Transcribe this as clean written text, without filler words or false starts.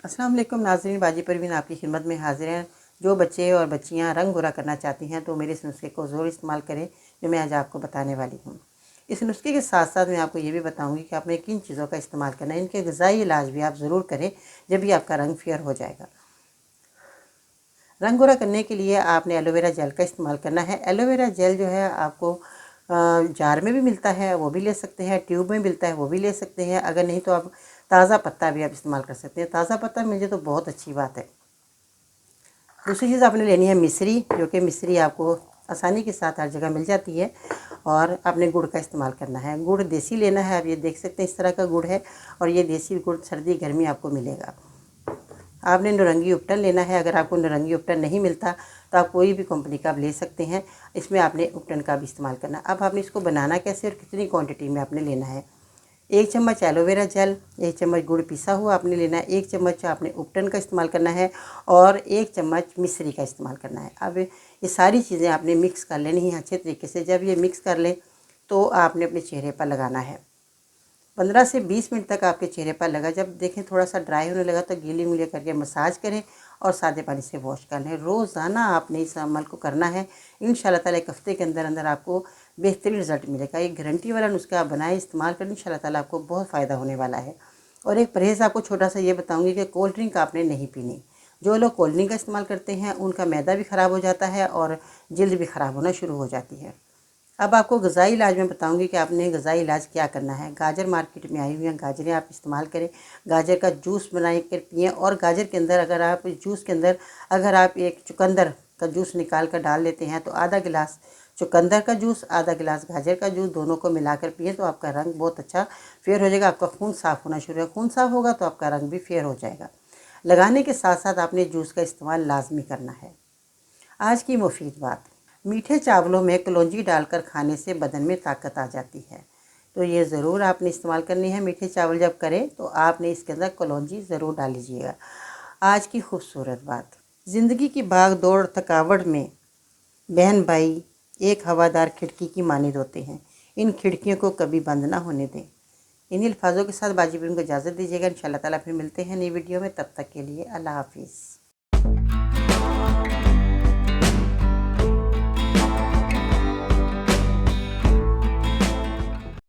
अस्सलाम वालेकुम नाज़रीन, बाजी परवीन आपकी खिदमत में हाजिर हैं। जो बच्चे और बच्चियां रंग गोरा करना चाहती हैं तो मेरे इस नुस्खे को ज़रूर इस्तेमाल करें जो मैं आज आपको बताने वाली हूँ। इस नुस्खे के साथ साथ मैं आपको ये भी बताऊंगी कि आपने किन चीज़ों का इस्तेमाल करना है। इनके ग़िज़ाई इलाज भी आप ज़रूर करें, जब भी आपका रंग फेयर हो जाएगा। रंग गोरा करने के लिए आपने एलोवेरा जेल का इस्तेमाल करना है। एलोवेरा जेल जो है आपको जार में भी मिलता है, वो भी ले सकते हैं। ट्यूब में मिलता है, वो भी ले सकते हैं। अगर नहीं तो आप ताज़ा पत्ता भी आप इस्तेमाल कर सकते हैं। ताज़ा पत्ता मिल जाए तो बहुत अच्छी बात है। दूसरी चीज़ आपने लेनी है मिश्री, जो कि मिश्री आपको आसानी के साथ हर जगह मिल जाती है। और आपने गुड़ का इस्तेमाल करना है। गुड़ देसी लेना है। आप ये देख सकते हैं इस तरह का गुड़ है, और ये देसी गुड़ सर्दी गर्मी आपको मिलेगा। आपने नारंगी उपटन लेना है। अगर आपको नारंगी उपटन नहीं मिलता तो आप कोई भी कंपनी का आप ले सकते हैं। इसमें आपने उपटन का भी इस्तेमाल करना। अब आपने इसको बनाना कैसे और कितनी क्वांटिटी में आपने लेना है। 1 चम्मच एलोवेरा जेल, 1 चम्मच गुड़ पिसा हुआ आपने लेना है, 1 चम्मच आपने उपटन का इस्तेमाल करना है, और 1 चम्मच मिश्री का इस्तेमाल करना है। अब ये सारी चीज़ें आपने मिक्स कर लेनी है अच्छे तरीके से। जब ये मिक्स कर लें तो आपने अपने चेहरे पर लगाना है। 15 से 20 मिनट तक आपके चेहरे पर लगा। जब देखें थोड़ा सा ड्राई होने लगा तो गीली उंगली करके मसाज करें और सादे पानी से वॉश कर लें। रोज़ाना आपने इस अमल को करना है। इंशाल्लाह ताला 1 हफ्ते के अंदर अंदर आपको बेहतरीन रिजल्ट मिलेगा। एक गारंटी वाला नुस्खा आप बनाएं, इस्तेमाल करें, इंशाल्लाह ताला आपको बहुत फ़ायदा होने वाला है। और एक परहेज़ आपको छोटा सा ये बताऊँगी कि कोल्ड ड्रिंक आपने नहीं पीनी। जो लोग कोल्ड ड्रिंक का इस्तेमाल करते हैं उनका मैदा भी ख़राब हो जाता है और जल्द भी ख़राब होना शुरू हो जाती है। अब आपको ग़िज़ाई इलाज में बताऊंगी कि आपने ग़िज़ाई इलाज क्या करना है। गाजर मार्केट में आई हुई हैं, गाजरें आप इस्तेमाल करें। गाजर का जूस बना कर पिएँ। और गाजर के अंदर अगर आप जूस के अंदर अगर आप एक चुकंदर का जूस निकाल कर डाल लेते हैं तो आधा गिलास चुकंदर का जूस, आधा गिलास गाजर का जूस, दोनों को मिलाकर पिएँ तो आपका रंग बहुत अच्छा फेयर हो जाएगा। आपका खून साफ़ होना शुरू होगा। खून साफ़ होगा तो आपका रंग भी फेयर हो जाएगा। लगाने के साथ साथ आपने जूस का इस्तेमाल लाजमी करना है। आज की मुफीद बात, मीठे चावलों में कलौंजी डालकर खाने से बदन में ताकत आ जाती है। तो ये ज़रूर आपने इस्तेमाल करनी है। मीठे चावल जब करें तो आपने इसके अंदर कलौंजी ज़रूर डाल लीजिएगा। आज की खूबसूरत बात, ज़िंदगी की भाग दौड़ थकावट में बहन भाई एक हवादार खिड़की की मानिंद होते हैं। इन खिड़कियों को कभी बंद ना होने दें। इन्हीं अल्फाजों के साथ बाजी को इजाज़त दीजिएगा। इंशाल्लाह ताला फिर मिलते हैं नई वीडियो में। तब तक के लिए अल्लाह हाफिज़।